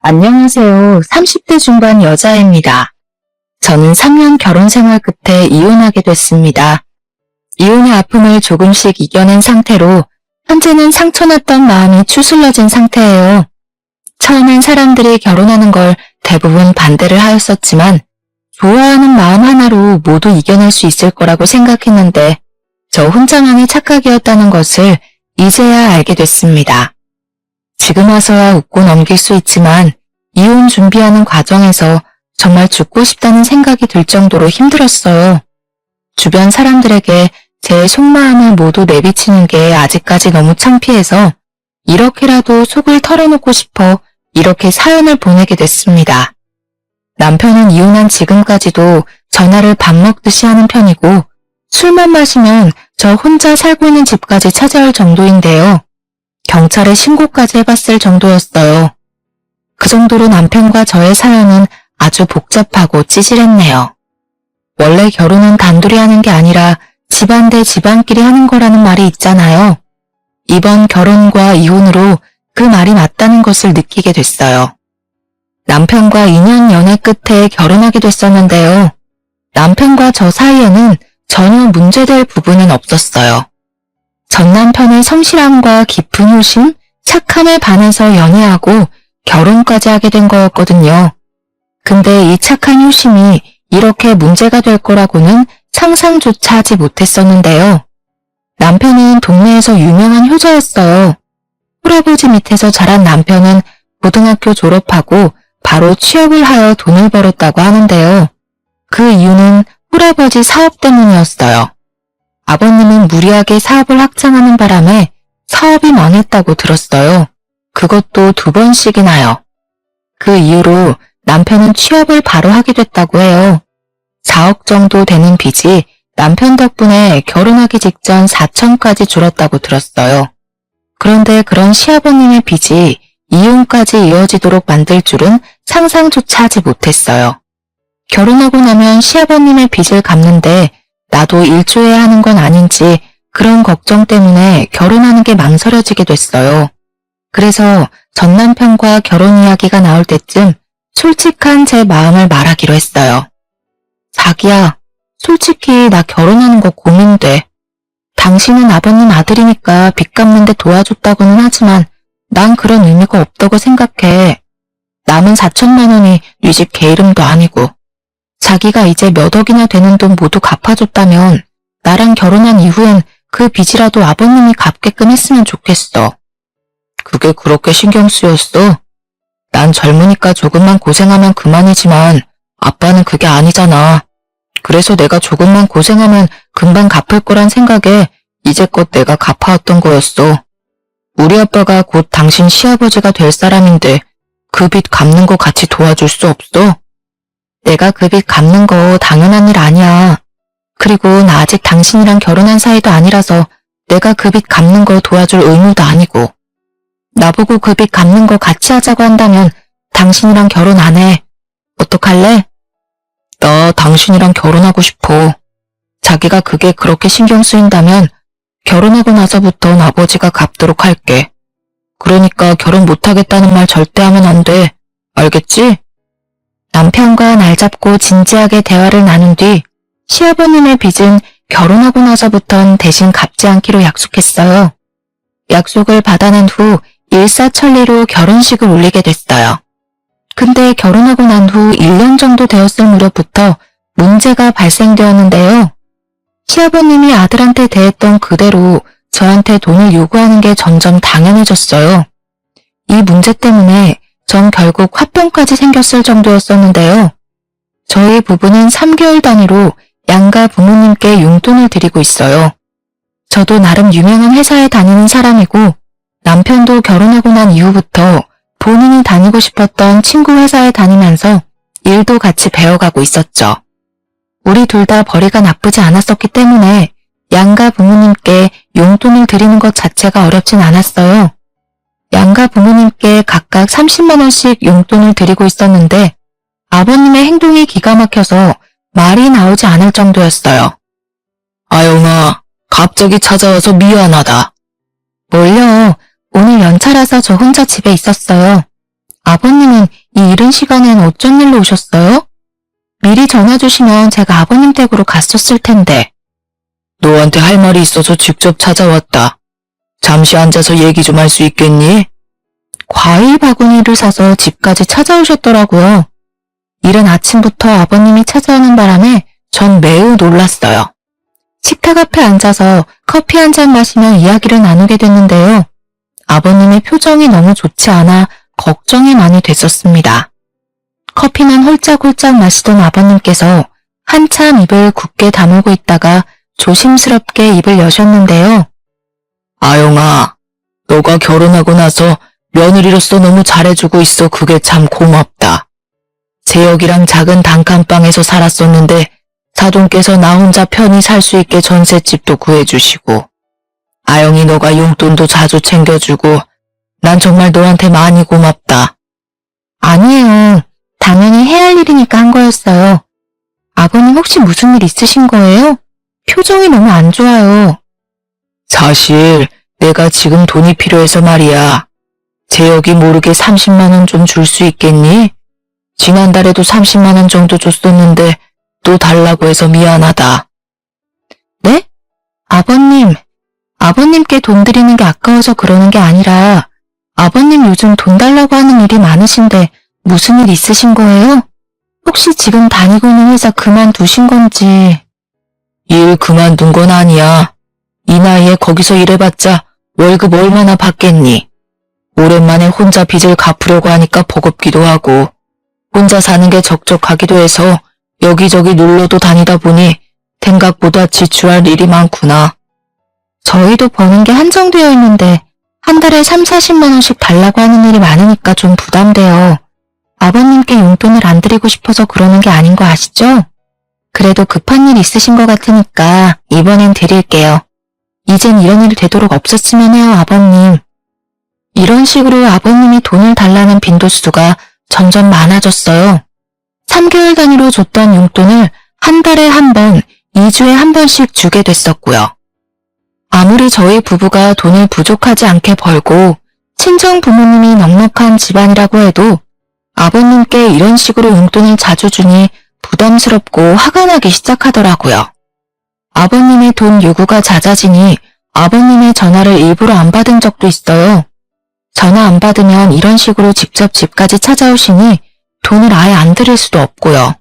안녕하세요. 30대 중반 여자입니다. 저는 3년 결혼 생활 끝에 이혼하게 됐습니다. 이혼의 아픔을 조금씩 이겨낸 상태로 현재는 상처났던 마음이 추스러진 상태예요. 처음엔 사람들이 결혼하는 걸 대부분 반대를 하였었지만 좋아하는 마음 하나로 모두 이겨낼 수 있을 거라고 생각했는데 저 혼자만의 착각이었다는 것을 이제야 알게 됐습니다. 지금 와서야 웃고 넘길 수 있지만 이혼 준비하는 과정에서 정말 죽고 싶다는 생각이 들 정도로 힘들었어요. 주변 사람들에게 제 속마음을 모두 내비치는 게 아직까지 너무 창피해서 이렇게라도 속을 털어놓고 싶어 이렇게 사연을 보내게 됐습니다. 남편은 이혼한 지금까지도 전화를 밥 먹듯이 하는 편이고 술만 마시면 저 혼자 살고 있는 집까지 찾아올 정도인데요. 경찰에 신고까지 해봤을 정도였어요. 그 정도로 남편과 저의 사연은 아주 복잡하고 찌질했네요. 원래 결혼은 단둘이 하는 게 아니라 집안 대 집안끼리 하는 거라는 말이 있잖아요. 이번 결혼과 이혼으로 그 말이 맞다는 것을 느끼게 됐어요. 남편과 2년 연애 끝에 결혼하게 됐었는데요. 남편과 저 사이에는 전혀 문제될 부분은 없었어요. 전 남편의 성실함과 깊은 효심, 착함에 반해서 연애하고 결혼까지 하게 된 거였거든요. 근데 이 착한 효심이 이렇게 문제가 될 거라고는 상상조차 하지 못했었는데요. 남편은 동네에서 유명한 효자였어요. 할아버지 밑에서 자란 남편은 고등학교 졸업하고 바로 취업을 하여 돈을 벌었다고 하는데요. 그 이유는 할아버지 사업 때문이었어요. 아버님은 무리하게 사업을 확장하는 바람에 사업이 망했다고 들었어요. 그것도 2번씩이나요. 그 이후로 남편은 취업을 바로 하게 됐다고 해요. 4억 정도 되는 빚이 남편 덕분에 결혼하기 직전 4천까지 줄었다고 들었어요. 그런데 그런 시아버님의 빚이 이혼까지 이어지도록 만들 줄은 상상조차 하지 못했어요. 결혼하고 나면 시아버님의 빚을 갚는데 나도 일조해야 하는 건 아닌지 그런 걱정 때문에 결혼하는 게 망설여지게 됐어요. 그래서 전 남편과 결혼 이야기가 나올 때쯤 솔직한 제 마음을 말하기로 했어요. 자기야, 솔직히 나 결혼하는 거 고민돼. 당신은 아버님 아들이니까 빚 갚는데 도와줬다고는 하지만 난 그런 의미가 없다고 생각해. 남은 4천만 원이 네 집 개 이름도 아니고 자기가 이제 몇 억이나 되는 돈 모두 갚아줬다면 나랑 결혼한 이후엔 그 빚이라도 아버님이 갚게끔 했으면 좋겠어. 그게 그렇게 신경 쓰였어? 난 젊으니까 조금만 고생하면 그만이지만 아빠는 그게 아니잖아. 그래서 내가 조금만 고생하면 금방 갚을 거란 생각에 이제껏 내가 갚아왔던 거였어. 우리 아빠가 곧 당신 시아버지가 될 사람인데 그 빚 갚는 거 같이 도와줄 수 없어? 내가 그 빚 갚는 거 당연한 일 아니야. 그리고 나 아직 당신이랑 결혼한 사이도 아니라서 내가 그 빚 갚는 거 도와줄 의무도 아니고. 나보고 그 빚 갚는 거 같이 하자고 한다면 당신이랑 결혼 안 해. 어떡할래? 나 당신이랑 결혼하고 싶어. 자기가 그게 그렇게 신경 쓰인다면 결혼하고 나서부턴 아버지가 갚도록 할게. 그러니까 결혼 못하겠다는 말 절대 하면 안 돼. 알겠지? 남편과 날 잡고 진지하게 대화를 나눈 뒤 시아버님의 빚은 결혼하고 나서부턴 대신 갚지 않기로 약속했어요. 약속을 받아낸 후 일사천리로 결혼식을 올리게 됐어요. 근데 결혼하고 난 후 1년 정도 되었을 무렵부터 문제가 발생되었는데요. 시아버님이 아들한테 대했던 그대로 저한테 돈을 요구하는 게 점점 당연해졌어요. 이 문제 때문에 전 결국 화병까지 생겼을 정도였었는데요. 저희 부부는 3개월 단위로 양가 부모님께 용돈을 드리고 있어요. 저도 나름 유명한 회사에 다니는 사람이고 남편도 결혼하고 난 이후부터 본인이 다니고 싶었던 친구 회사에 다니면서 일도 같이 배워가고 있었죠. 우리 둘 다 벌이가 나쁘지 않았었기 때문에 양가 부모님께 용돈을 드리는 것 자체가 어렵진 않았어요. 양가 부모님께 각각 30만 원씩 용돈을 드리고 있었는데 아버님의 행동이 기가 막혀서 말이 나오지 않을 정도였어요. 아영아, 갑자기 찾아와서 미안하다. 뭘요? 오늘 연차라서 저 혼자 집에 있었어요. 아버님은 이 이른 시간엔 어쩐 일로 오셨어요? 미리 전화 주시면 제가 아버님 댁으로 갔었을 텐데. 너한테 할 말이 있어서 직접 찾아왔다. 잠시 앉아서 얘기 좀 할 수 있겠니? 과일 바구니를 사서 집까지 찾아오셨더라고요. 이른 아침부터 아버님이 찾아오는 바람에 전 매우 놀랐어요. 식탁 앞에 앉아서 커피 한 잔 마시며 이야기를 나누게 됐는데요. 아버님의 표정이 너무 좋지 않아 걱정이 많이 됐었습니다. 커피만 홀짝홀짝 마시던 아버님께서 한참 입을 굳게 다물고 있다가 조심스럽게 입을 여셨는데요. 아영아, 너가 결혼하고 나서 며느리로서 너무 잘해주고 있어. 그게 참 고맙다. 재혁이랑 작은 단칸방에서 살았었는데 사돈께서 나 혼자 편히 살 수 있게 전셋집도 구해주시고, 아영이 너가 용돈도 자주 챙겨주고 난 정말 너한테 많이 고맙다. 아니에요. 당연히 해야 할 일이니까 한 거였어요. 아버님 혹시 무슨 일 있으신 거예요? 표정이 너무 안 좋아요. 사실 내가 지금 돈이 필요해서 말이야. 재혁이 모르게 30만 원 좀 줄 수 있겠니? 지난달에도 30만 원 정도 줬었는데 또 달라고 해서 미안하다. 네? 아버님께 돈 드리는 게 아까워서 그러는 게 아니라 아버님 요즘 돈 달라고 하는 일이 많으신데 무슨 일 있으신 거예요? 혹시 지금 다니고 있는 회사 그만두신 건지. 일 그만둔 건 아니야. 이 나이에 거기서 일해봤자 월급 얼마나 받겠니? 오랜만에 혼자 빚을 갚으려고 하니까 버겁기도 하고 혼자 사는 게 적적하기도 해서 여기저기 놀러도 다니다 보니 생각보다 지출할 일이 많구나. 저희도 버는 게 한정되어 있는데 한 달에 3, 40만 원씩 달라고 하는 일이 많으니까 좀 부담돼요. 아버님께 용돈을 안 드리고 싶어서 그러는 게 아닌 거 아시죠? 그래도 급한 일 있으신 것 같으니까 이번엔 드릴게요. 이젠 이런 일이 되도록 없었으면 해요, 아버님. 이런 식으로 아버님이 돈을 달라는 빈도수가 점점 많아졌어요. 3개월 단위로 줬던 용돈을 한 달에 한 번, 2주에 한 번씩 주게 됐었고요. 아무리 저희 부부가 돈을 부족하지 않게 벌고 친정 부모님이 넉넉한 집안이라고 해도 아버님께 이런 식으로 용돈을 자주 주니 부담스럽고 화가 나기 시작하더라고요. 아버님의 돈 요구가 잦아지니 아버님의 전화를 일부러 안 받은 적도 있어요. 전화 안 받으면 이런 식으로 직접 집까지 찾아오시니 돈을 아예 안 드릴 수도 없고요.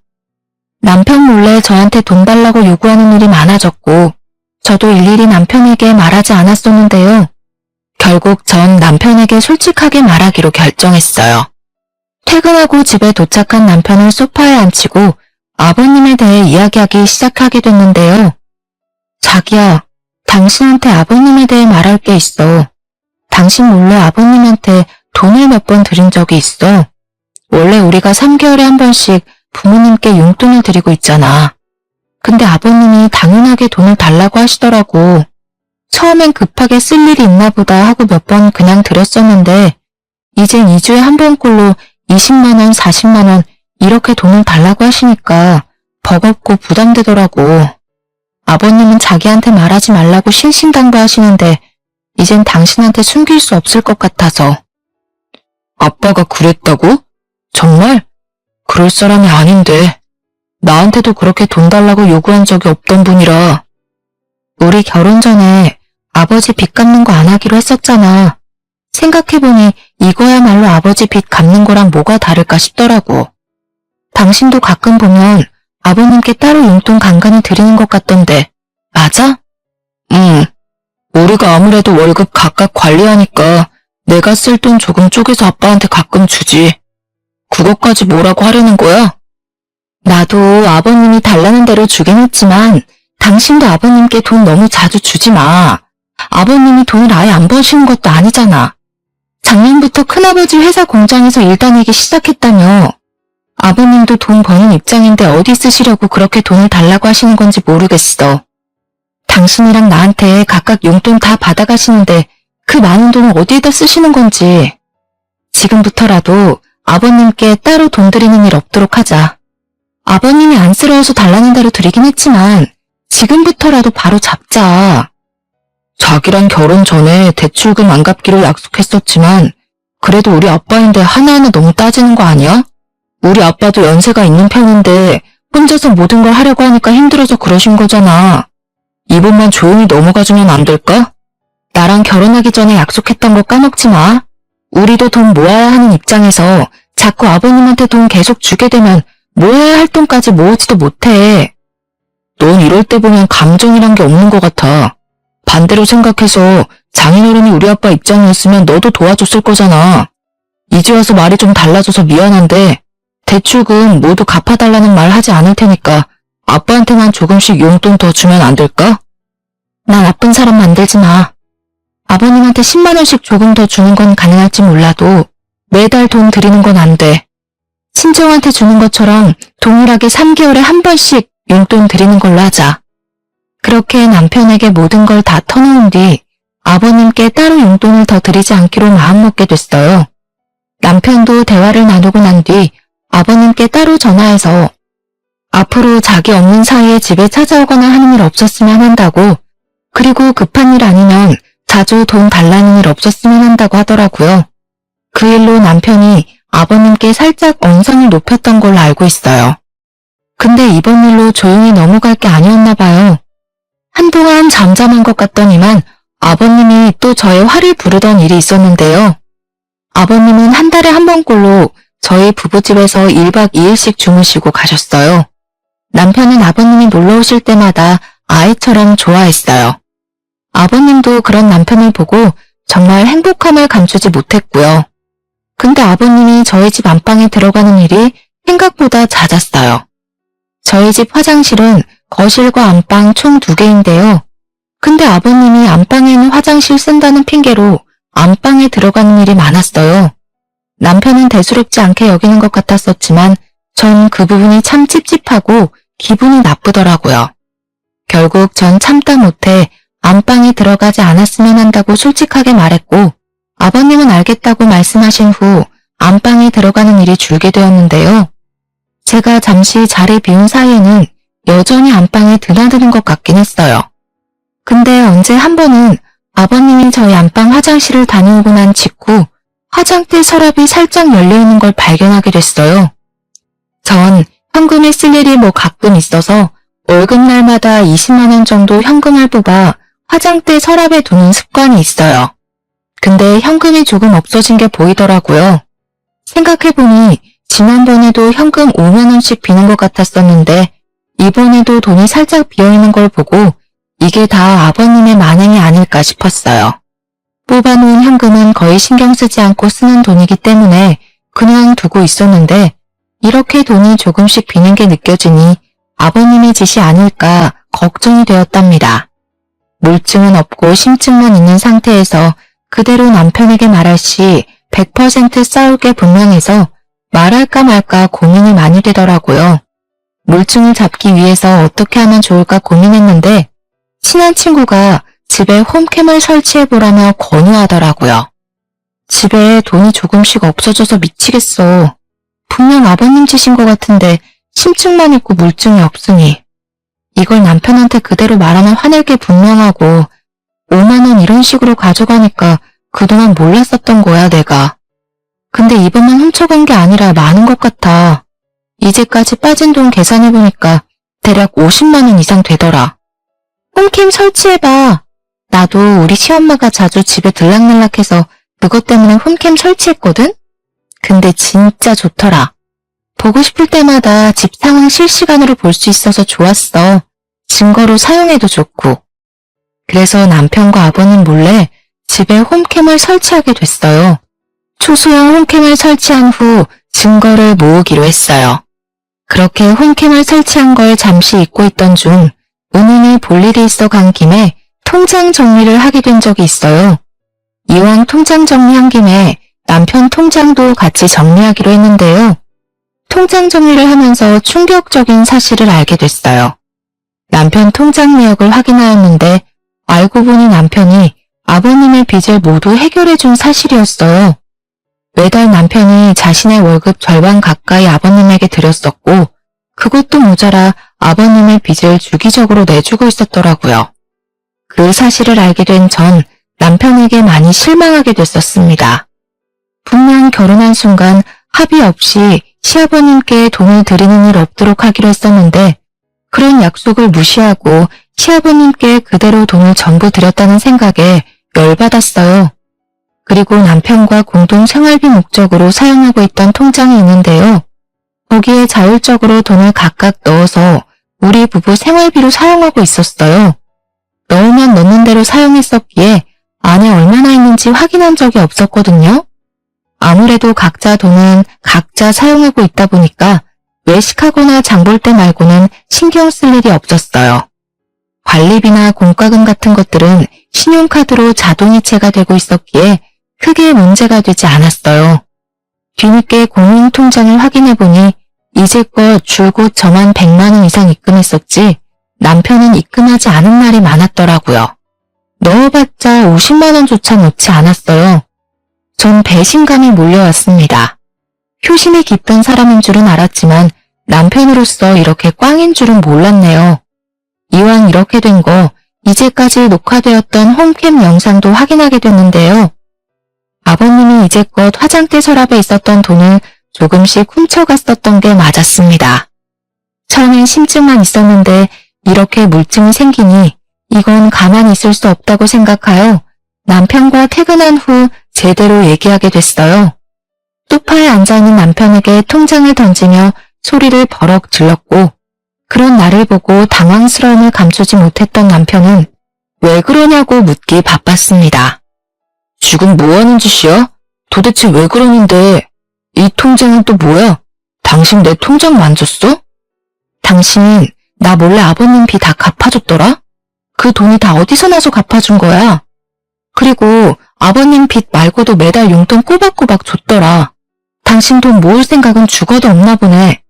남편 몰래 저한테 돈 달라고 요구하는 일이 많아졌고 저도 일일이 남편에게 말하지 않았었는데요. 결국 전 남편에게 솔직하게 말하기로 결정했어요. 퇴근하고 집에 도착한 남편을 소파에 앉히고 아버님에 대해 이야기하기 시작하게 됐는데요. 자기야, 당신한테 아버님에 대해 말할 게 있어. 당신 몰래 아버님한테 돈을 몇 번 드린 적이 있어. 원래 우리가 3개월에 한 번씩 부모님께 용돈을 드리고 있잖아. 근데 아버님이 당연하게 돈을 달라고 하시더라고. 처음엔 급하게 쓸 일이 있나 보다 하고 몇 번 그냥 드렸었는데 이젠 2주에 한 번꼴로 20만 원, 40만 원 이렇게 돈을 달라고 하시니까 버겁고 부담되더라고. 아버님은 자기한테 말하지 말라고 신신당부하시는데 이젠 당신한테 숨길 수 없을 것 같아서. 아빠가 그랬다고? 정말? 그럴 사람이 아닌데. 나한테도 그렇게 돈 달라고 요구한 적이 없던 분이라. 우리 결혼 전에 아버지 빚 갚는 거 안 하기로 했었잖아. 생각해보니 이거야말로 아버지 빚 갚는 거랑 뭐가 다를까 싶더라고. 당신도 가끔 보면 아버님께 따로 용돈 간간히 드리는 것 같던데 맞아? 우리가 아무래도 월급 각각 관리하니까 내가 쓸 돈 조금 쪼개서 아빠한테 가끔 주지. 그것까지 뭐라고 하려는 거야? 나도 아버님이 달라는 대로 주긴 했지만 당신도 아버님께 돈 너무 자주 주지 마. 아버님이 돈을 아예 안 버시는 것도 아니잖아. 작년부터 큰아버지 회사 공장에서 일 다니기 시작했다며. 아버님도 돈 버는 입장인데 어디 쓰시려고 그렇게 돈을 달라고 하시는 건지 모르겠어. 당신이랑 나한테 각각 용돈 다 받아가시는데 그 많은 돈을 어디에다 쓰시는 건지. 지금부터라도 아버님께 따로 돈 드리는 일 없도록 하자. 아버님이 안쓰러워서 달라는 대로 드리긴 했지만 지금부터라도 바로 잡자. 자기랑 결혼 전에 대출금 안 갚기로 약속했었지만 그래도 우리 아빠인데 하나하나 너무 따지는 거 아니야? 우리 아빠도 연세가 있는 편인데 혼자서 모든 걸 하려고 하니까 힘들어서 그러신 거잖아. 이번만 조용히 넘어가주면 안 될까? 나랑 결혼하기 전에 약속했던 거 까먹지 마. 우리도 돈 모아야 하는 입장에서 자꾸 아버님한테 돈 계속 주게 되면 모아야 할 돈까지 모으지도 못해. 넌 이럴 때 보면 감정이란 게 없는 것 같아. 반대로 생각해서 장인어른이 우리 아빠 입장이었으면 너도 도와줬을 거잖아. 이제 와서 말이 좀 달라져서 미안한데 대출금 모두 갚아달라는 말 하지 않을 테니까 아빠한테만 조금씩 용돈 더 주면 안 될까? 나 나쁜 사람 만들지 마. 아버님한테 10만 원씩 조금 더 주는 건 가능할지 몰라도 매달 돈 드리는 건 안 돼. 친정한테 주는 것처럼 동일하게 3개월에 한 번씩 용돈 드리는 걸로 하자. 그렇게 남편에게 모든 걸 다 터놓은 뒤 아버님께 따로 용돈을 더 드리지 않기로 마음먹게 됐어요. 남편도 대화를 나누고 난 뒤 아버님께 따로 전화해서 앞으로 자기 없는 사이에 집에 찾아오거나 하는 일 없었으면 한다고, 그리고 급한 일 아니면 자주 돈 달라는 일 없었으면 한다고 하더라고요. 그 일로 남편이 아버님께 살짝 언성을 높였던 걸로 알고 있어요. 근데 이번 일로 조용히 넘어갈 게 아니었나 봐요. 한동안 잠잠한 것 같더니만 아버님이 또 저의 화를 부르던 일이 있었는데요. 아버님은 한 달에 한 번꼴로 저희 부부집에서 1박 2일씩 주무시고 가셨어요. 남편은 아버님이 놀러 오실 때마다 아이처럼 좋아했어요. 아버님도 그런 남편을 보고 정말 행복함을 감추지 못했고요. 근데 아버님이 저희 집 안방에 들어가는 일이 생각보다 잦았어요. 저희 집 화장실은 거실과 안방 총 2개인데요. 근데 아버님이 안방에는 화장실 쓴다는 핑계로 안방에 들어가는 일이 많았어요. 남편은 대수롭지 않게 여기는 것 같았었지만 전 그 부분이 참 찝찝하고 기분이 나쁘더라고요. 결국 전 참다 못해 안방에 들어가지 않았으면 한다고 솔직하게 말했고 아버님은 알겠다고 말씀하신 후 안방에 들어가는 일이 줄게 되었는데요. 제가 잠시 자리 비운 사이에는 여전히 안방에 드나드는 것 같긴 했어요. 근데 언제 한 번은 아버님이 저희 안방 화장실을 다녀오고 난 직후 화장대 서랍이 살짝 열려있는 걸 발견하게 됐어요. 전 현금을 쓸 일이 가끔 있어서 월급날마다 20만 원 정도 현금을 뽑아 화장대 서랍에 두는 습관이 있어요. 근데 현금이 조금 없어진 게 보이더라고요. 생각해보니 지난번에도 현금 5만 원씩 비는 것 같았었는데 이번에도 돈이 살짝 비어있는 걸 보고 이게 다 아버님의 만행이 아닐까 싶었어요. 뽑아놓은 현금은 거의 신경 쓰지 않고 쓰는 돈이기 때문에 그냥 두고 있었는데 이렇게 돈이 조금씩 비는 게 느껴지니 아버님의 짓이 아닐까 걱정이 되었답니다. 물증은 없고 심증만 있는 상태에서 그대로 남편에게 말할 시 100% 싸울 게 분명해서 말할까 말까 고민이 많이 되더라고요. 물증을 잡기 위해서 어떻게 하면 좋을까 고민했는데 친한 친구가 집에 홈캠을 설치해보라며 권유하더라고요. 집에 돈이 조금씩 없어져서 미치겠어. 분명 아버님 짓인 것 같은데 심증만 있고 물증이 없으니. 이걸 남편한테 그대로 말하면 화낼 게 분명하고 5만 원 이런 식으로 가져가니까 그동안 몰랐었던 거야 내가. 근데 이번만 훔쳐간 게 아니라 많은 것 같아. 이제까지 빠진 돈 계산해보니까 대략 50만 원 이상 되더라. 홈캠 설치해봐. 나도 우리 시엄마가 자주 집에 들락날락해서 그것 때문에 홈캠 설치했거든? 근데 진짜 좋더라. 보고 싶을 때마다 집 상황 실시간으로 볼 수 있어서 좋았어. 증거로 사용해도 좋고. 그래서 남편과 아버님 몰래 집에 홈캠을 설치하게 됐어요. 초소형 홈캠을 설치한 후 증거를 모으기로 했어요. 그렇게 홈캠을 설치한 걸 잠시 잊고 있던 중 은은히 볼 일이 있어 간 김에 통장 정리를 하게 된 적이 있어요. 이왕 통장 정리한 김에 남편 통장도 같이 정리하기로 했는데요. 통장 정리를 하면서 충격적인 사실을 알게 됐어요. 남편 통장 내역을 확인하였는데 알고 보니 남편이 아버님의 빚을 모두 해결해준 사실이었어요. 매달 남편이 자신의 월급 절반 가까이 아버님에게 드렸었고 그것도 모자라 아버님의 빚을 주기적으로 내주고 있었더라고요. 그 사실을 알게 된 전 남편에게 많이 실망하게 됐었습니다. 분명 결혼한 순간 합의 없이 시아버님께 돈을 드리는 일 없도록 하기로 했었는데 그런 약속을 무시하고 시아버님께 그대로 돈을 전부 드렸다는 생각에 열받았어요. 그리고 남편과 공동 생활비 목적으로 사용하고 있던 통장이 있는데요. 거기에 자율적으로 돈을 각각 넣어서 우리 부부 생활비로 사용하고 있었어요. 넣으면 넣는 대로 사용했었기에 안에 얼마나 있는지 확인한 적이 없었거든요. 아무래도 각자 돈은 각자 사용하고 있다 보니까 외식하거나 장볼 때 말고는 신경 쓸 일이 없었어요. 관리비나 공과금 같은 것들은 신용카드로 자동이체가 되고 있었기에 크게 문제가 되지 않았어요. 뒤늦게 공인통장을 확인해보니 이제껏 줄곧 저만 100만 원 이상 입금했었지 남편은 입금하지 않은 날이 많았더라고요. 넣어봤자 50만 원조차 넣지 않았어요. 전 배신감이 몰려왔습니다. 효심이 깊은 사람인 줄은 알았지만 남편으로서 이렇게 꽝인 줄은 몰랐네요. 이왕 이렇게 된 거 이제까지 녹화되었던 홈캠 영상도 확인하게 됐는데요. 아버님이 이제껏 화장대 서랍에 있었던 돈을 조금씩 훔쳐갔었던 게 맞았습니다. 처음엔 심증만 있었는데 이렇게 물증이 생기니 이건 가만히 있을 수 없다고 생각하여 남편과 퇴근한 후 제대로 얘기하게 됐어요. 소파에 앉아있는 남편에게 통장을 던지며 소리를 버럭 질렀고 그런 나를 보고 당황스러움을 감추지 못했던 남편은 왜 그러냐고 묻기 바빴습니다. 지금 뭐 하는 짓이야? 도대체 왜 그러는데? 이 통장은 또 뭐야? 당신 내 통장 만졌어? 당신 나 몰래 아버님 비 다 갚아줬더라? 그 돈이 다 어디서 나서 갚아준 거야? 그리고 아버님 빚 말고도 매달 용돈 꼬박꼬박 줬더라. 당신 돈 모을 생각은 죽어도 없나 보네.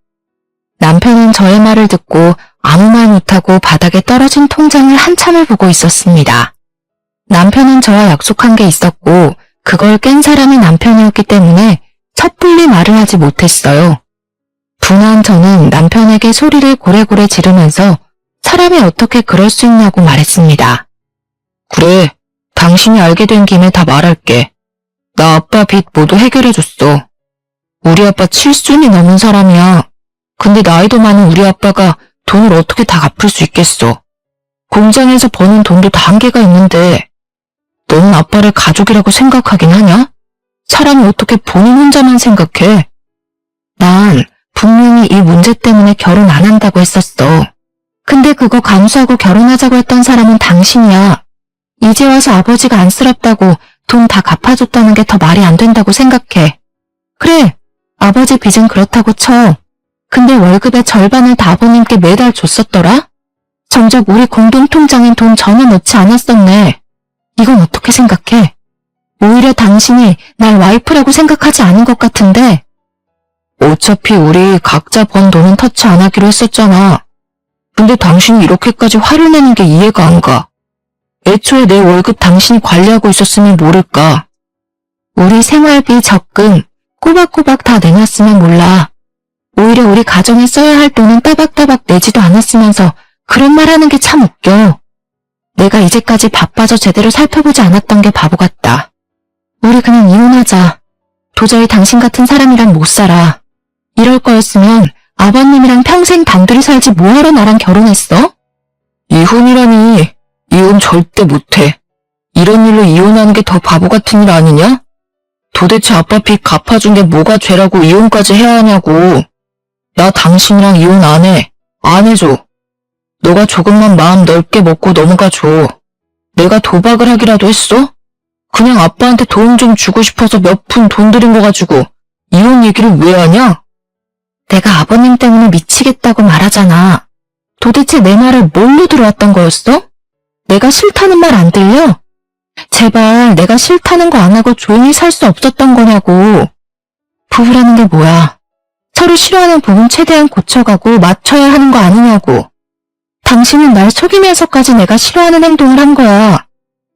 남편은 저의 말을 듣고 아무 말 못하고 바닥에 떨어진 통장을 한참을 보고 있었습니다. 남편은 저와 약속한 게 있었고 그걸 깬 사람이 남편이었기 때문에 섣불리 말을 하지 못했어요. 분한 저는 남편에게 소리를 고래고래 지르면서 사람이 어떻게 그럴 수 있냐고 말했습니다. 그래, 당신이 알게 된 김에 다 말할게. 나 아빠 빚 모두 해결해줬어. 우리 아빠 7순이 넘은 사람이야. 근데 나이도 많은 우리 아빠가 돈을 어떻게 다 갚을 수 있겠어. 공장에서 버는 돈도 다 한계가 있는데 너는 아빠를 가족이라고 생각하긴 하냐? 사람이 어떻게 본인 혼자만 생각해? 난 분명히 이 문제 때문에 결혼 안 한다고 했었어. 근데 그거 감수하고 결혼하자고 했던 사람은 당신이야. 이제 와서 아버지가 안쓰럽다고 돈 다 갚아줬다는 게 더 말이 안 된다고 생각해. 그래, 아버지 빚은 그렇다고 쳐. 근데 월급의 절반을 다 아버님께 매달 줬었더라? 정작 우리 공동통장엔 돈 전혀 넣지 않았었네. 이건 어떻게 생각해? 오히려 당신이 날 와이프라고 생각하지 않은 것 같은데. 어차피 우리 각자 번 돈은 터치 안 하기로 했었잖아. 근데 당신이 이렇게까지 화를 내는 게 이해가 안 가. 애초에 내 월급 당신이 관리하고 있었으면 모를까. 우리 생활비, 적금 꼬박꼬박 다 내놨으면 몰라. 오히려 우리 가정에 써야 할 돈은 따박따박 내지도 않았으면서 그런 말 하는 게 참 웃겨. 내가 이제까지 바빠져 제대로 살펴보지 않았던 게 바보 같다. 우리 그냥 이혼하자. 도저히 당신 같은 사람이랑 못 살아. 이럴 거였으면 아버님이랑 평생 단둘이 살지 뭐하러 나랑 결혼했어? 이혼이라니. 이혼 절대 못해. 이런 일로 이혼하는 게 더 바보 같은 일 아니냐? 도대체 아빠 빚 갚아준 게 뭐가 죄라고 이혼까지 해야 하냐고. 나 당신이랑 이혼 안 해. 안 해줘. 너가 조금만 마음 넓게 먹고 넘어가줘. 내가 도박을 하기라도 했어? 그냥 아빠한테 돈 좀 주고 싶어서 몇 푼 돈 들인 거 가지고 이혼 얘기를 왜 하냐? 내가 아버님 때문에 미치겠다고 말하잖아. 도대체 내 말을 뭘로 들어왔던 거였어? 내가 싫다는 말 안 들려? 제발 내가 싫다는 거 안 하고 조용히 살 수 없었던 거냐고. 부부라는 게 뭐야? 서로 싫어하는 부분 최대한 고쳐가고 맞춰야 하는 거 아니냐고. 당신은 날 속이면서까지 내가 싫어하는 행동을 한 거야.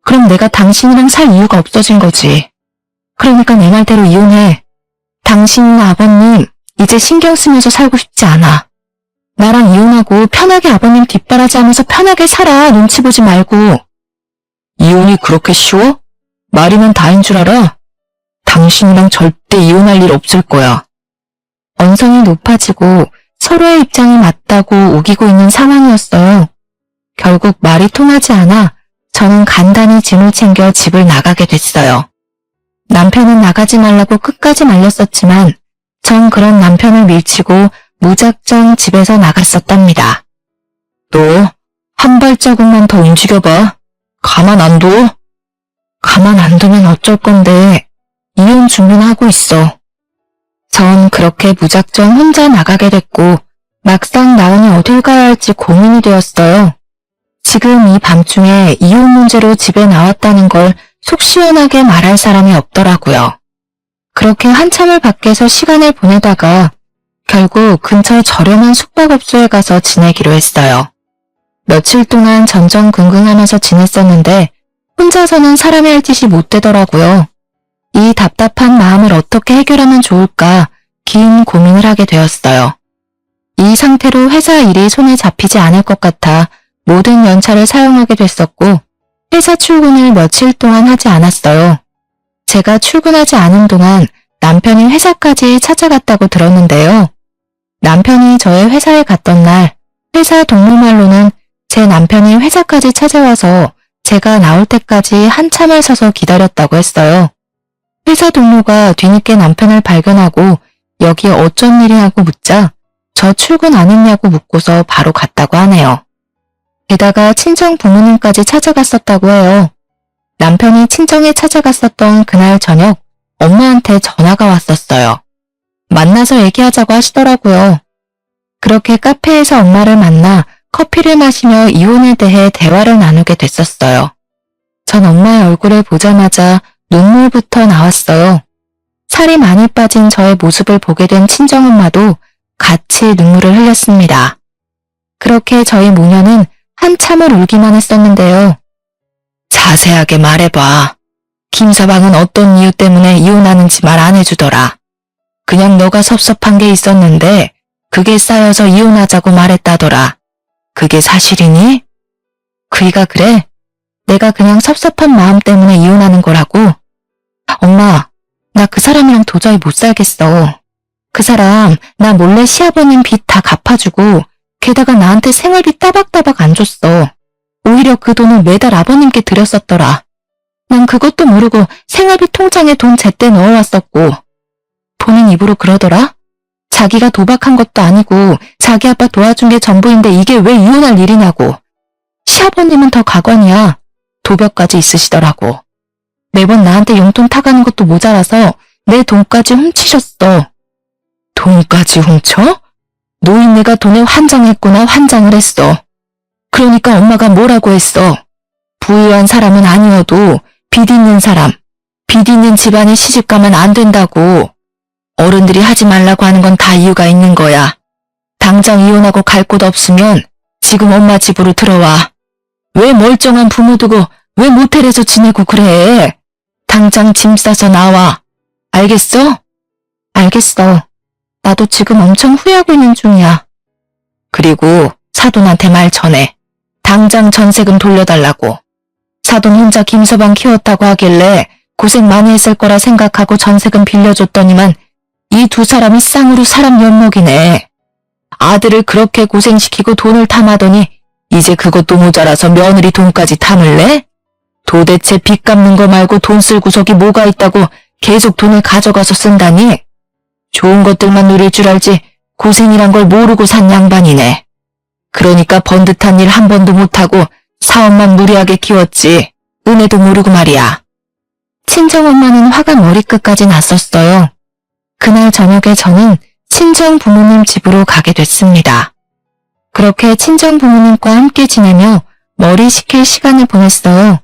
그럼 내가 당신이랑 살 이유가 없어진 거지. 그러니까 내 말대로 이혼해. 당신이나 아버님 이제 신경 쓰면서 살고 싶지 않아. 나랑 이혼하고 편하게 아버님 뒷바라지하면서 편하게 살아. 눈치 보지 말고. 이혼이 그렇게 쉬워? 말이면 다인 줄 알아? 당신이랑 절대 이혼할 일 없을 거야. 언성이 높아지고 서로의 입장이 맞다고 우기고 있는 상황이었어요. 결국 말이 통하지 않아 저는 간단히 짐을 챙겨 집을 나가게 됐어요. 남편은 나가지 말라고 끝까지 말렸었지만 전 그런 남편을 밀치고 무작정 집에서 나갔었답니다. 너 한 발자국만 더 움직여봐. 가만 안 둬? 가만 안 두면 어쩔 건데 이혼 준비는 하고 있어. 전 그렇게 무작정 혼자 나가게 됐고 막상 나오니 어딜 가야 할지 고민이 되었어요. 지금 이 밤중에 이혼 문제로 집에 나왔다는 걸 속 시원하게 말할 사람이 없더라고요. 그렇게 한참을 밖에서 시간을 보내다가 결국 근처 저렴한 숙박업소에 가서 지내기로 했어요. 며칠 동안 전전긍긍하면서 지냈었는데 혼자서는 사람이 할 짓이 못 되더라고요. 이 답답한 마음을 어떻게 해결하면 좋을까 긴 고민을 하게 되었어요. 이 상태로 회사 일이 손에 잡히지 않을 것 같아 모든 연차를 사용하게 됐었고 회사 출근을 며칠 동안 하지 않았어요. 제가 출근하지 않은 동안 남편이 회사까지 찾아갔다고 들었는데요. 남편이 저의 회사에 갔던 날 회사 동료 말로는 제 남편이 회사까지 찾아와서 제가 나올 때까지 한참을 서서 기다렸다고 했어요. 회사 동료가 뒤늦게 남편을 발견하고 여기 어쩐 일이냐고 묻자 저 출근 안 했냐고 묻고서 바로 갔다고 하네요. 게다가 친정 부모님까지 찾아갔었다고 해요. 남편이 친정에 찾아갔었던 그날 저녁 엄마한테 전화가 왔었어요. 만나서 얘기하자고 하시더라고요. 그렇게 카페에서 엄마를 만나 커피를 마시며 이혼에 대해 대화를 나누게 됐었어요. 전 엄마의 얼굴을 보자마자 눈물부터 나왔어요. 살이 많이 빠진 저의 모습을 보게 된 친정엄마도 같이 눈물을 흘렸습니다. 그렇게 저희 모녀는 한참을 울기만 했었는데요. 자세하게 말해봐. 김서방은 어떤 이유 때문에 이혼하는지 말 안 해주더라. 그냥 너가 섭섭한 게 있었는데 그게 쌓여서 이혼하자고 말했다더라. 그게 사실이니? 그이가 그래? 내가 그냥 섭섭한 마음 때문에 이혼하는 거라고? 엄마, 나 그 사람이랑 도저히 못 살겠어. 그 사람 나 몰래 시아버님 빚 다 갚아주고 게다가 나한테 생활비 따박따박 안 줬어. 오히려 그 돈을 매달 아버님께 드렸었더라. 난 그것도 모르고 생활비 통장에 돈 제때 넣어왔었고. 본인 입으로 그러더라? 자기가 도박한 것도 아니고 자기 아빠 도와준 게 전부인데 이게 왜 이혼할 일이냐고. 시아버님은 더 가관이야. 도벽까지 있으시더라고. 매번 나한테 용돈 타가는 것도 모자라서 내 돈까지 훔치셨어. 돈까지 훔쳐? 노인네가 돈에 환장했구나 환장을 했어. 그러니까 엄마가 뭐라고 했어. 부유한 사람은 아니어도 빚 있는 사람, 빚 있는 집안에 시집가면 안 된다고. 어른들이 하지 말라고 하는 건 다 이유가 있는 거야. 당장 이혼하고 갈 곳 없으면 지금 엄마 집으로 들어와. 왜 멀쩡한 부모 두고 왜 모텔에서 지내고 그래? 당장 짐 싸서 나와. 알겠어? 알겠어. 나도 지금 엄청 후회하고 있는 중이야. 그리고 사돈한테 말 전해. 당장 전세금 돌려달라고. 사돈 혼자 김서방 키웠다고 하길래 고생 많이 했을 거라 생각하고 전세금 빌려줬더니만 이 두 사람이 쌍으로 사람 엿먹이네. 아들을 그렇게 고생시키고 돈을 탐하더니 이제 그것도 모자라서 며느리 돈까지 탐을래? 도대체 빚 갚는 거 말고 돈 쓸 구석이 뭐가 있다고 계속 돈을 가져가서 쓴다니? 좋은 것들만 누릴 줄 알지 고생이란 걸 모르고 산 양반이네. 그러니까 번듯한 일 한 번도 못하고 사업만 무리하게 키웠지. 은혜도 모르고 말이야. 친정엄마는 화가 머리끝까지 났었어요. 그날 저녁에 저는 친정 부모님 집으로 가게 됐습니다. 그렇게 친정 부모님과 함께 지내며 머리 식힐 시간을 보냈어요.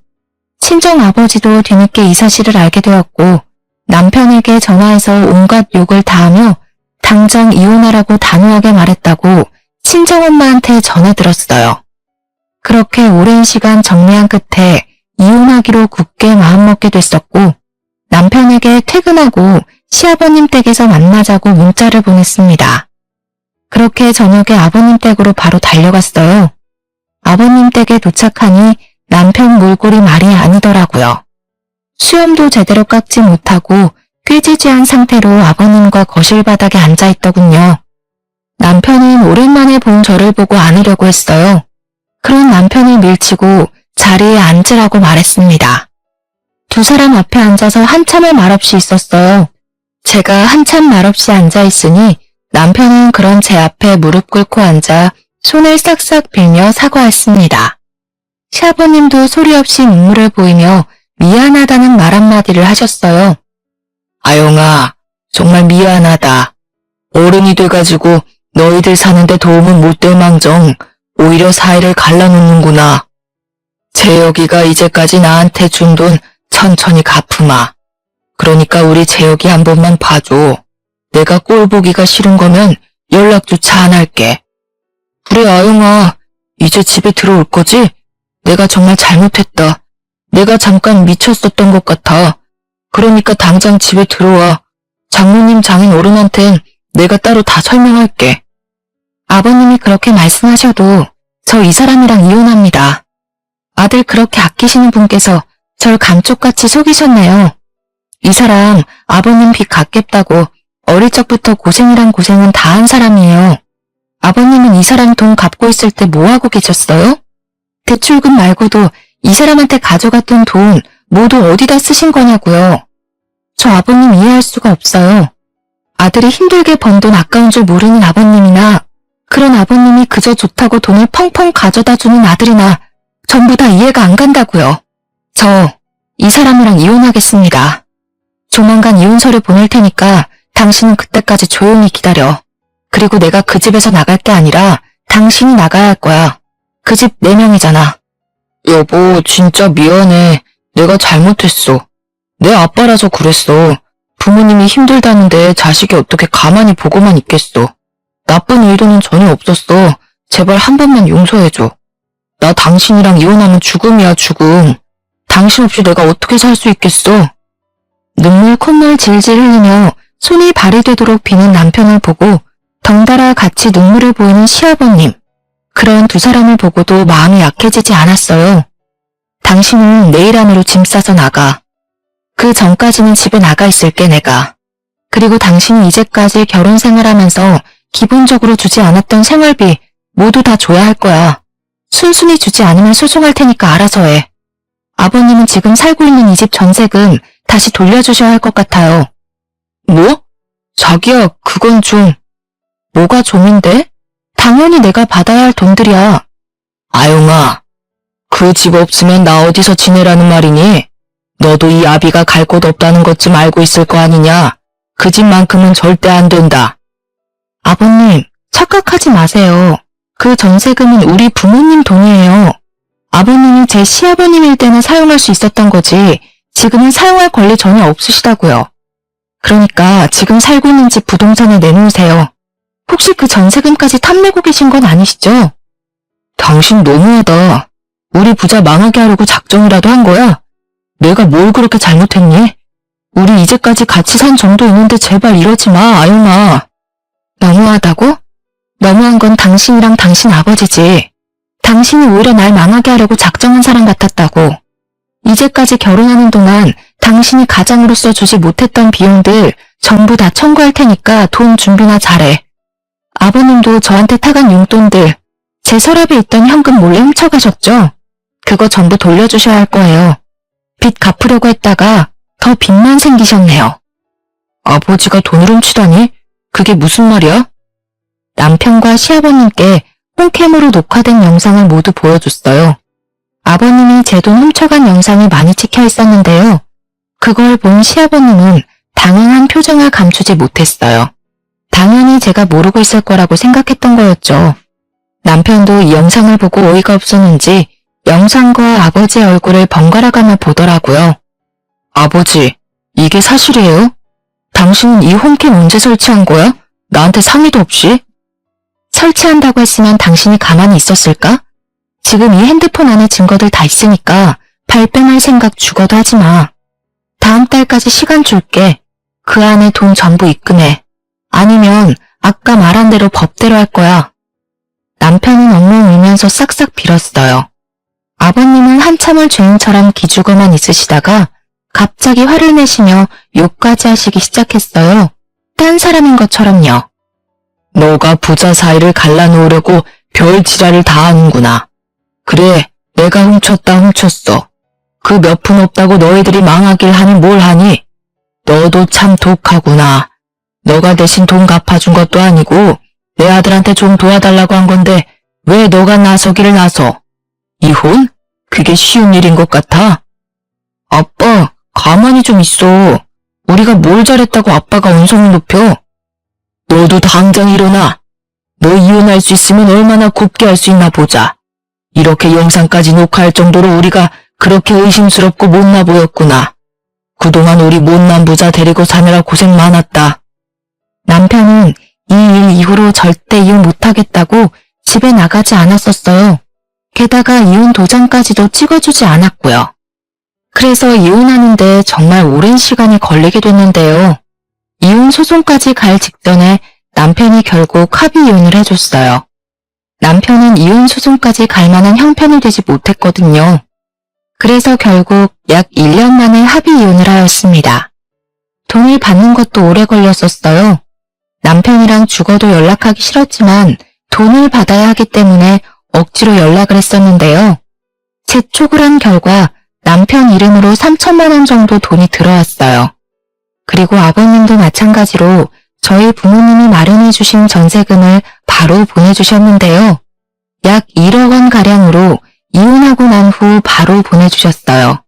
친정 아버지도 뒤늦게 이 사실을 알게 되었고 남편에게 전화해서 온갖 욕을 다하며 당장 이혼하라고 단호하게 말했다고 친정엄마한테 전해 들었어요. 그렇게 오랜 시간 정리한 끝에 이혼하기로 굳게 마음먹게 됐었고 남편에게 퇴근하고 시아버님 댁에서 만나자고 문자를 보냈습니다. 그렇게 저녁에 아버님 댁으로 바로 달려갔어요. 아버님 댁에 도착하니 남편 몰골이 말이 아니더라고요. 수염도 제대로 깎지 못하고 꾀지지한 상태로 아버님과 거실 바닥에 앉아 있더군요. 남편은 오랜만에 본 저를 보고 안으려고 했어요. 그런 남편을 밀치고 자리에 앉으라고 말했습니다. 두 사람 앞에 앉아서 한참을 말없이 있었어요. 제가 한참 말없이 앉아 있으니 남편은 그런 제 앞에 무릎 꿇고 앉아 손을 싹싹 빌며 사과했습니다. 시아버님도 소리 없이 눈물을 보이며 미안하다는 말 한마디를 하셨어요. 아영아, 정말 미안하다. 어른이 돼가지고 너희들 사는데 도움은 못 될 망정 오히려 사이를 갈라놓는구나. 재혁이가 이제까지 나한테 준 돈 천천히 갚으마. 그러니까 우리 재혁이 한 번만 봐줘. 내가 꼴 보기가 싫은 거면 연락조차 안 할게. 그래 아영아, 이제 집에 들어올 거지? 내가 정말 잘못했다. 내가 잠깐 미쳤었던 것 같아. 그러니까 당장 집에 들어와. 장모님 장인 어른한텐 내가 따로 다 설명할게. 아버님이 그렇게 말씀하셔도 저 이 사람이랑 이혼합니다. 아들 그렇게 아끼시는 분께서 절 감쪽같이 속이셨네요. 이 사람 아버님 빚 갚겠다고 어릴 적부터 고생이란 고생은 다 한 사람이에요. 아버님은 이 사람 돈 갚고 있을 때 뭐하고 계셨어요? 대출금 말고도 이 사람한테 가져갔던 돈 모두 어디다 쓰신 거냐고요. 저 아버님 이해할 수가 없어요. 아들이 힘들게 번 돈 아까운 줄 모르는 아버님이나 그런 아버님이 그저 좋다고 돈을 펑펑 가져다 주는 아들이나 전부 다 이해가 안 간다고요. 저 이 사람이랑 이혼하겠습니다. 조만간 이혼서를 보낼 테니까 당신은 그때까지 조용히 기다려. 그리고 내가 그 집에서 나갈 게 아니라 당신이 나가야 할 거야. 그 집 4명이잖아. 여보, 진짜 미안해. 내가 잘못했어. 내 아빠라서 그랬어. 부모님이 힘들다는데 자식이 어떻게 가만히 보고만 있겠어. 나쁜 의도는 전혀 없었어. 제발 한 번만 용서해줘. 나 당신이랑 이혼하면 죽음이야, 죽음. 당신 없이 내가 어떻게 살 수 있겠어? 눈물 콧물 질질 흘리며 손이 발이 되도록 비는 남편을 보고 덩달아 같이 눈물을 보이는 시아버님. 그런 두 사람을 보고도 마음이 약해지지 않았어요. 당신은 내일 안으로 짐 싸서 나가. 그 전까지는 집에 나가 있을게 내가. 그리고 당신이 이제까지 결혼 생활하면서 기본적으로 주지 않았던 생활비 모두 다 줘야 할 거야. 순순히 주지 않으면 소송할 테니까 알아서 해. 아버님은 지금 살고 있는 이 집 전세금 다시 돌려주셔야 할 것 같아요. 뭐? 자기야, 그건 좀... 뭐가 좀인데? 당연히 내가 받아야 할 돈들이야. 아영아, 그 집 없으면 나 어디서 지내라는 말이니? 너도 이 아비가 갈 곳 없다는 것 좀 알고 있을 거 아니냐? 그 집만큼은 절대 안 된다. 아버님, 착각하지 마세요. 그 전세금은 우리 부모님 돈이에요. 아버님이 제 시아버님일 때는 사용할 수 있었던 거지 지금은 사용할 권리 전혀 없으시다고요. 그러니까 지금 살고 있는 집 부동산에 내놓으세요. 혹시 그 전세금까지 탐내고 계신 건 아니시죠? 당신 너무하다. 우리 부자 망하게 하려고 작정이라도 한 거야? 내가 뭘 그렇게 잘못했니? 우리 이제까지 같이 산 정도 있는데 제발 이러지 마, 아영아. 너무하다고? 너무한 건 당신이랑 당신 아버지지. 당신이 오히려 날 망하게 하려고 작정한 사람 같았다고. 이제까지 결혼하는 동안 당신이 가장으로서 주지 못했던 비용들 전부 다 청구할 테니까 돈 준비나 잘해. 아버님도 저한테 타간 용돈들, 제 서랍에 있던 현금 몰래 훔쳐가셨죠? 그거 전부 돌려주셔야 할 거예요. 빚 갚으려고 했다가 더 빚만 생기셨네요. 아버지가 돈을 훔치다니? 그게 무슨 말이야? 남편과 시아버님께 홈캠으로 녹화된 영상을 모두 보여줬어요. 아버님이 제 돈 훔쳐간 영상이 많이 찍혀 있었는데요. 그걸 본 시아버님은 당황한 표정을 감추지 못했어요. 당연히 제가 모르고 있을 거라고 생각했던 거였죠. 남편도 이 영상을 보고 어이가 없었는지 영상과 아버지의 얼굴을 번갈아가며 보더라고요. 아버지, 이게 사실이에요? 당신은 이 홈캠 언제 설치한 거야? 나한테 상의도 없이? 설치한다고 했으면 당신이 가만히 있었을까? 지금 이 핸드폰 안에 증거들 다 있으니까 발뺌할 생각 죽어도 하지 마. 다음 달까지 시간 줄게. 그 안에 돈 전부 입금해. 아니면 아까 말한 대로 법대로 할 거야. 남편은 엉엉 울면서 싹싹 빌었어요. 아버님은 한참을 죄인처럼 기죽어만 있으시다가 갑자기 화를 내시며 욕까지 하시기 시작했어요. 딴 사람인 것처럼요. 너가 부자 사이를 갈라놓으려고 별 지랄을 다 하는구나. 그래, 내가 훔쳤어. 그 몇 푼 없다고 너희들이 망하길 하니 뭘 하니? 너도 참 독하구나. 너가 대신 돈 갚아준 것도 아니고 내 아들한테 좀 도와달라고 한 건데 왜 너가 나서기를 나서? 이혼? 그게 쉬운 일인 것 같아? 아빠, 가만히 좀 있어. 우리가 뭘 잘했다고 아빠가 언성을 높여? 너도 당장 일어나. 너 이혼할 수 있으면 얼마나 곱게 할 수 있나 보자. 이렇게 영상까지 녹화할 정도로 우리가 그렇게 의심스럽고 못나 보였구나. 그동안 우리 못난 부자 데리고 사느라 고생 많았다. 남편은 이 일 이후로 절대 이혼 못하겠다고 집에 나가지 않았었어요. 게다가 이혼 도장까지도 찍어주지 않았고요. 그래서 이혼하는데 정말 오랜 시간이 걸리게 됐는데요. 이혼 소송까지 갈 직전에 남편이 결국 합의 이혼을 해줬어요. 남편은 이혼 소송까지 갈 만한 형편이 되지 못했거든요. 그래서 결국 약 1년 만에 합의 이혼을 하였습니다. 돈을 받는 것도 오래 걸렸었어요. 남편이랑 죽어도 연락하기 싫었지만 돈을 받아야 하기 때문에 억지로 연락을 했었는데요. 재촉을 한 결과 남편 이름으로 3천만 원 정도 돈이 들어왔어요. 그리고 아버님도 마찬가지로 저희 부모님이 마련해 주신 전세금을 바로 보내주셨는데요. 약 1억 원 가량으로 이혼하고 난 후 바로 보내주셨어요.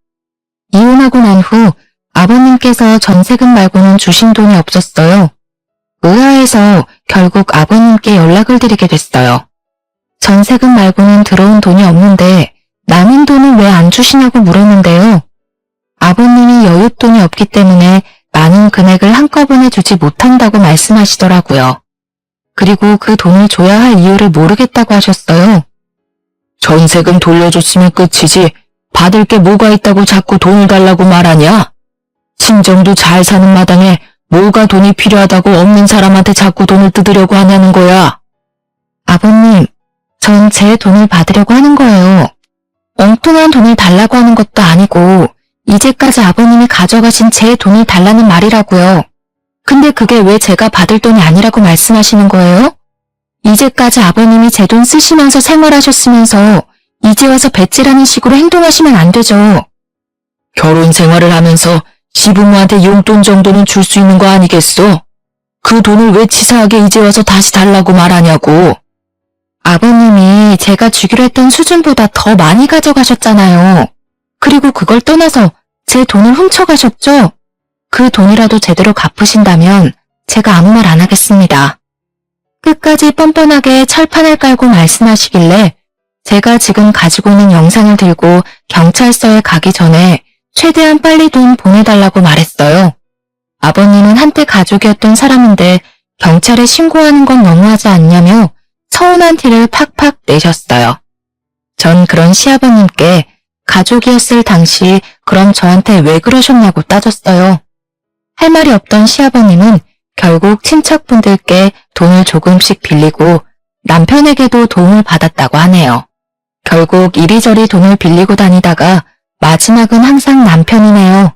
이혼하고 난 후 아버님께서 전세금 말고는 주신 돈이 없었어요. 의아해서 결국 아버님께 연락을 드리게 됐어요. 전세금 말고는 들어온 돈이 없는데 남은 돈은 왜 안 주시냐고 물었는데요. 아버님이 여윳돈이 없기 때문에 많은 금액을 한꺼번에 주지 못한다고 말씀하시더라고요. 그리고 그 돈을 줘야 할 이유를 모르겠다고 하셨어요. 전세금 돌려줬으면 끝이지 받을 게 뭐가 있다고 자꾸 돈을 달라고 말하냐? 친정도 잘 사는 마당에 뭐가 돈이 필요하다고 없는 사람한테 자꾸 돈을 뜯으려고 하냐는 거야. 아버님, 전 제 돈을 받으려고 하는 거예요. 엉뚱한 돈을 달라고 하는 것도 아니고 이제까지 아버님이 가져가신 제 돈을 달라는 말이라고요. 근데 그게 왜 제가 받을 돈이 아니라고 말씀하시는 거예요? 이제까지 아버님이 제 돈 쓰시면서 생활하셨으면서 이제 와서 뱃질하는 식으로 행동하시면 안 되죠. 결혼 생활을 하면서 시부모한테 용돈 정도는 줄 수 있는 거 아니겠어? 그 돈을 왜 치사하게 이제 와서 다시 달라고 말하냐고. 아버님이 제가 주기로 했던 수준보다 더 많이 가져가셨잖아요. 그리고 그걸 떠나서 제 돈을 훔쳐가셨죠? 그 돈이라도 제대로 갚으신다면 제가 아무 말 안 하겠습니다. 끝까지 뻔뻔하게 철판을 깔고 말씀하시길래 제가 지금 가지고 있는 영상을 들고 경찰서에 가기 전에 최대한 빨리 돈 보내달라고 말했어요. 아버님은 한때 가족이었던 사람인데 경찰에 신고하는 건 너무하지 않냐며 서운한 티를 팍팍 내셨어요. 전 그런 시아버님께 가족이었을 당시 그럼 저한테 왜 그러셨냐고 따졌어요. 할 말이 없던 시아버님은 결국 친척분들께 돈을 조금씩 빌리고 남편에게도 도움을 받았다고 하네요. 결국 이리저리 돈을 빌리고 다니다가 마지막은 항상 남편이네요.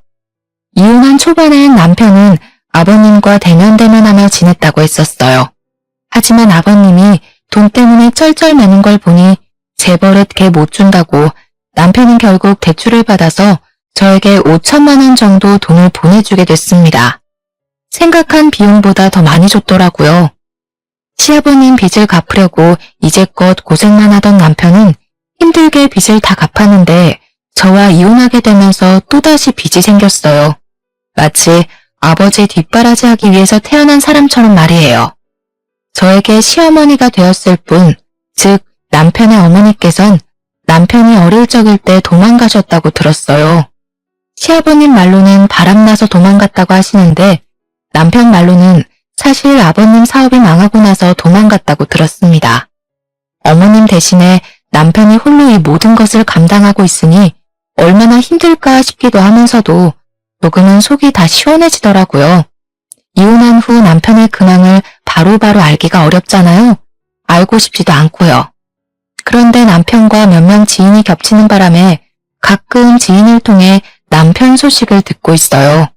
이혼한 초반엔 남편은 아버님과 대면대면하며 지냈다고 했었어요. 하지만 아버님이 돈 때문에 쩔쩔매는 걸 보니 제 버릇 개 못 준다고 남편은 결국 대출을 받아서 저에게 5천만 원 정도 돈을 보내주게 됐습니다. 생각한 비용보다 더 많이 줬더라고요. 시아버님 빚을 갚으려고 이제껏 고생만 하던 남편은 힘들게 빚을 다 갚았는데 저와 이혼하게 되면서 또다시 빚이 생겼어요. 마치 아버지 뒷바라지하기 위해서 태어난 사람처럼 말이에요. 저에게 시어머니가 되었을 뿐, 즉 남편의 어머니께선 남편이 어릴 적일 때 도망가셨다고 들었어요. 시아버님 말로는 바람나서 도망갔다고 하시는데 남편 말로는 사실 아버님 사업이 망하고 나서 도망갔다고 들었습니다. 어머님 대신에 남편이 홀로 이 모든 것을 감당하고 있으니 얼마나 힘들까 싶기도 하면서도 조금은 속이 다 시원해지더라고요. 이혼한 후 남편의 근황을 바로바로 알기가 어렵잖아요. 알고 싶지도 않고요. 그런데 남편과 몇 명 지인이 겹치는 바람에 가끔 지인을 통해 남편 소식을 듣고 있어요.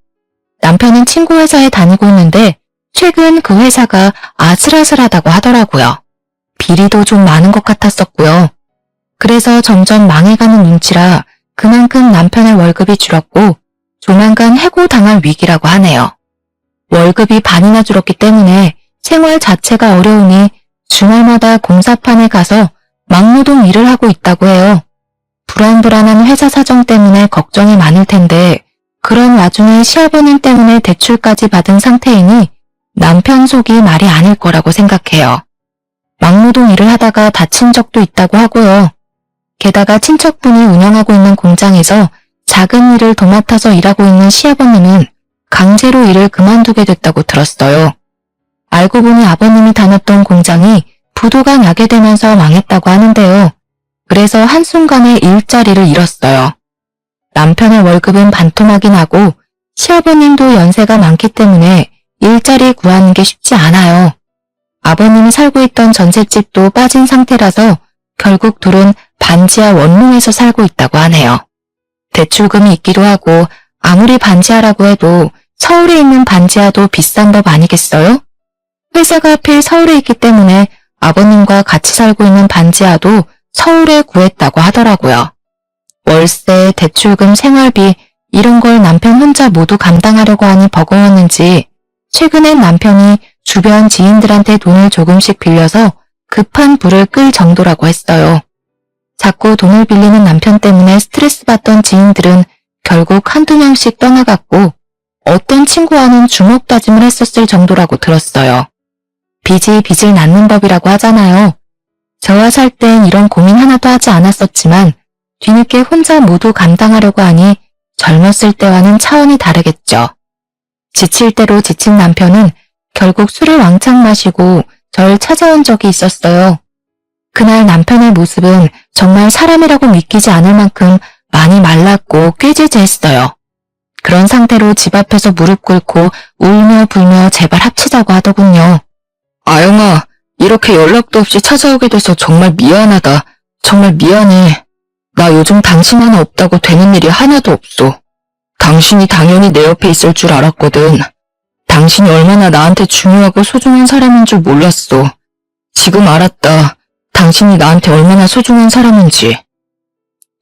남편은 친구 회사에 다니고 있는데 최근 그 회사가 아슬아슬하다고 하더라고요. 비리도 좀 많은 것 같았었고요. 그래서 점점 망해가는 눈치라 그만큼 남편의 월급이 줄었고 조만간 해고당할 위기라고 하네요. 월급이 반이나 줄었기 때문에 생활 자체가 어려우니 주말마다 공사판에 가서 막노동 일을 하고 있다고 해요. 불안불안한 회사 사정 때문에 걱정이 많을 텐데 그런 와중에 시아버님 때문에 대출까지 받은 상태이니 남편 속이 말이 아닐 거라고 생각해요. 막노동 일을 하다가 다친 적도 있다고 하고요. 게다가 친척분이 운영하고 있는 공장에서 작은 일을 도맡아서 일하고 있는 시아버님은 강제로 일을 그만두게 됐다고 들었어요. 알고 보니 아버님이 다녔던 공장이 부도가 나게 되면서 망했다고 하는데요. 그래서 한순간에 일자리를 잃었어요. 남편의 월급은 반토막이 나고 시아버님도 연세가 많기 때문에 일자리 구하는 게 쉽지 않아요. 아버님이 살고 있던 전셋집도 빠진 상태라서 결국 둘은 반지하 원룸에서 살고 있다고 하네요. 대출금이 있기도 하고 아무리 반지하라고 해도 서울에 있는 반지하도 비싼 법 아니겠어요? 회사가 하필 서울에 있기 때문에 아버님과 같이 살고 있는 반지하도 서울에 구했다고 하더라고요. 월세, 대출금, 생활비 이런 걸 남편 혼자 모두 감당하려고 하니 버거웠는지 최근엔 남편이 주변 지인들한테 돈을 조금씩 빌려서 급한 불을 끌 정도라고 했어요. 자꾸 돈을 빌리는 남편 때문에 스트레스 받던 지인들은 결국 한두 명씩 떠나갔고 어떤 친구와는 주먹 다짐을 했었을 정도라고 들었어요. 빚이 빚을 낳는 법이라고 하잖아요. 저와 살 땐 이런 고민 하나도 하지 않았었지만 뒤늦게 혼자 모두 감당하려고 하니 젊었을 때와는 차원이 다르겠죠. 지칠 대로 지친 남편은 결국 술을 왕창 마시고 절 찾아온 적이 있었어요. 그날 남편의 모습은 정말 사람이라고 믿기지 않을 만큼 많이 말랐고 꾀지지했어요. 그런 상태로 집 앞에서 무릎 꿇고 울며 불며 제발 합치자고 하더군요. 아영아, 이렇게 연락도 없이 찾아오게 돼서 정말 미안하다. 정말 미안해. 나 요즘 당신 하나 없다고 되는 일이 하나도 없어. 당신이 당연히 내 옆에 있을 줄 알았거든. 당신이 얼마나 나한테 중요하고 소중한 사람인 줄 몰랐어. 지금 알았다. 당신이 나한테 얼마나 소중한 사람인지.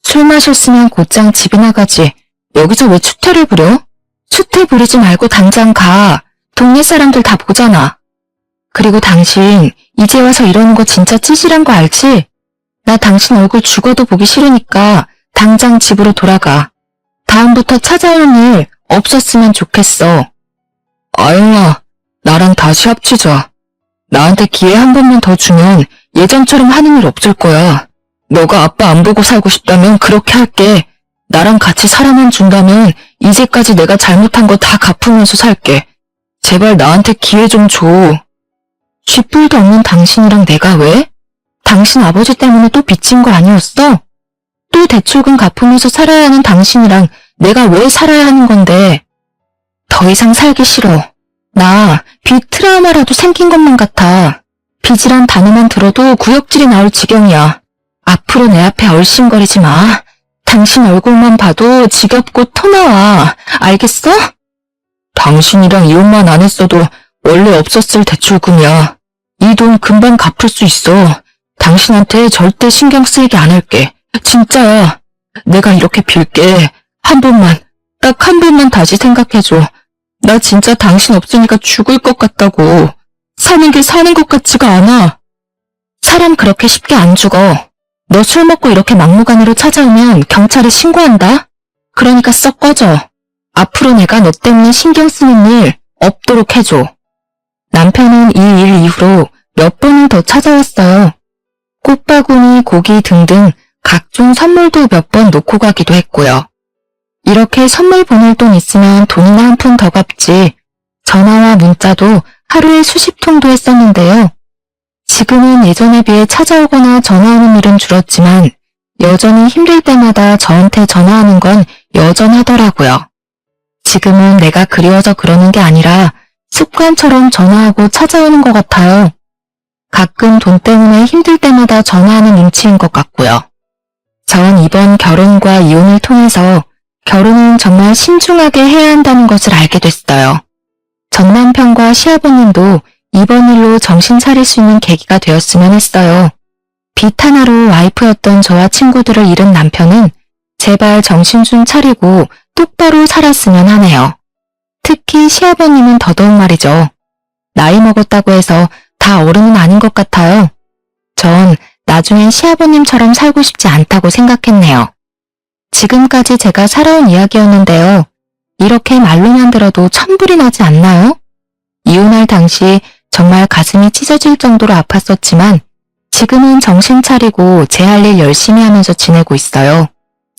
술 마셨으면 곧장 집이나 가지. 여기서 왜 추태를 부려? 추태 부리지 말고 당장 가. 동네 사람들 다 보잖아. 그리고 당신 이제 와서 이러는 거 진짜 찌질한 거 알지? 나 당신 얼굴 죽어도 보기 싫으니까 당장 집으로 돌아가. 다음부터 찾아오는 일 없었으면 좋겠어. 아영아, 나랑 다시 합치자. 나한테 기회 한 번만 더 주면 예전처럼 하는 일 없을 거야. 너가 아빠 안 보고 살고 싶다면 그렇게 할게. 나랑 같이 사람만 준다면 이제까지 내가 잘못한 거 다 갚으면서 살게. 제발 나한테 기회 좀 줘. 쥐뿔도 없는 당신이랑 내가 왜? 당신 아버지 때문에 또 빚진 거 아니었어? 또 대출금 갚으면서 살아야 하는 당신이랑 내가 왜 살아야 하는 건데? 더 이상 살기 싫어. 나 빚 트라우마라도 생긴 것만 같아. 빚이란 단어만 들어도 구역질이 나올 지경이야. 앞으로 내 앞에 얼씬거리지 마. 당신 얼굴만 봐도 지겹고 토나와. 알겠어? 당신이랑 이혼만 안 했어도 원래 없었을 대출금이야. 이 돈 금방 갚을 수 있어. 당신한테 절대 신경 쓰이게 안 할게. 진짜야. 내가 이렇게 빌게. 한 번만, 딱 한 번만 다시 생각해줘. 나 진짜 당신 없으니까 죽을 것 같다고. 사는 게 사는 것 같지가 않아. 사람 그렇게 쉽게 안 죽어. 너 술 먹고 이렇게 막무가내로 찾아오면 경찰에 신고한다. 그러니까 썩 꺼져. 앞으로 내가 너 때문에 신경 쓰는 일 없도록 해줘. 남편은 이 일 이후로 몇 번을 더 찾아왔어요. 꽃바구니, 고기 등등 각종 선물도 몇 번 놓고 가기도 했고요. 이렇게 선물 보낼 돈 있으면 돈이나 한 푼 더 갚지. 전화와 문자도 하루에 수십 통도 했었는데요. 지금은 예전에 비해 찾아오거나 전화오는 일은 줄었지만 여전히 힘들 때마다 저한테 전화하는 건 여전하더라고요. 지금은 내가 그리워서 그러는 게 아니라 습관처럼 전화하고 찾아오는 것 같아요. 가끔 돈 때문에 힘들 때마다 전화하는 눈치인 것 같고요. 전 이번 결혼과 이혼을 통해서 결혼은 정말 신중하게 해야 한다는 것을 알게 됐어요. 전 남편과 시아버님도 이번 일로 정신 차릴 수 있는 계기가 되었으면 했어요. 빚 하나로 와이프였던 저와 친구들을 잃은 남편은 제발 정신 좀 차리고 똑바로 살았으면 하네요. 특히 시아버님은 더더욱 말이죠. 나이 먹었다고 해서 다 어른은 아닌 것 같아요. 전 나중엔 시아버님처럼 살고 싶지 않다고 생각했네요. 지금까지 제가 살아온 이야기였는데요. 이렇게 말로만 들어도 천불이 나지 않나요? 이혼할 당시 정말 가슴이 찢어질 정도로 아팠었지만 지금은 정신 차리고 제 할 일 열심히 하면서 지내고 있어요.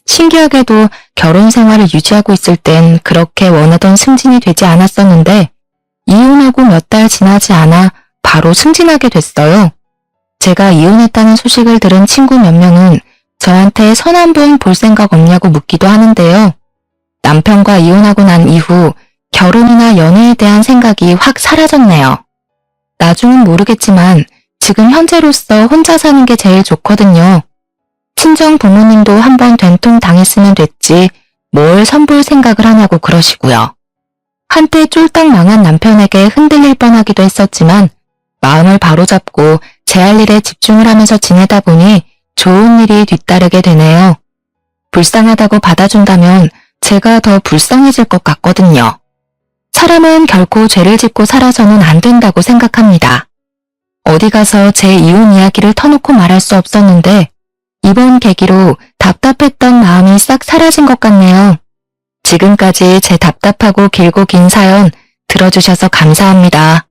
신기하게도 결혼 생활을 유지하고 있을 땐 그렇게 원하던 승진이 되지 않았었는데 이혼하고 몇 달 지나지 않아 바로 승진하게 됐어요. 제가 이혼했다는 소식을 들은 친구 몇 명은 저한테 선 한 번 볼 생각 없냐고 묻기도 하는데요. 남편과 이혼하고 난 이후 결혼이나 연애에 대한 생각이 확 사라졌네요. 나중은 모르겠지만 지금 현재로서 혼자 사는 게 제일 좋거든요. 친정 부모님도 한번 된통 당했으면 됐지 뭘 선볼 생각을 하냐고 그러시고요. 한때 쫄딱 망한 남편에게 흔들릴 뻔하기도 했었지만 마음을 바로잡고 제 할 일에 집중을 하면서 지내다 보니 좋은 일이 뒤따르게 되네요. 불쌍하다고 받아준다면 제가 더 불쌍해질 것 같거든요. 사람은 결코 죄를 짓고 살아서는 안 된다고 생각합니다. 어디 가서 제 이혼 이야기를 터놓고 말할 수 없었는데 이번 계기로 답답했던 마음이 싹 사라진 것 같네요. 지금까지 제 답답하고 길고 긴 사연 들어주셔서 감사합니다.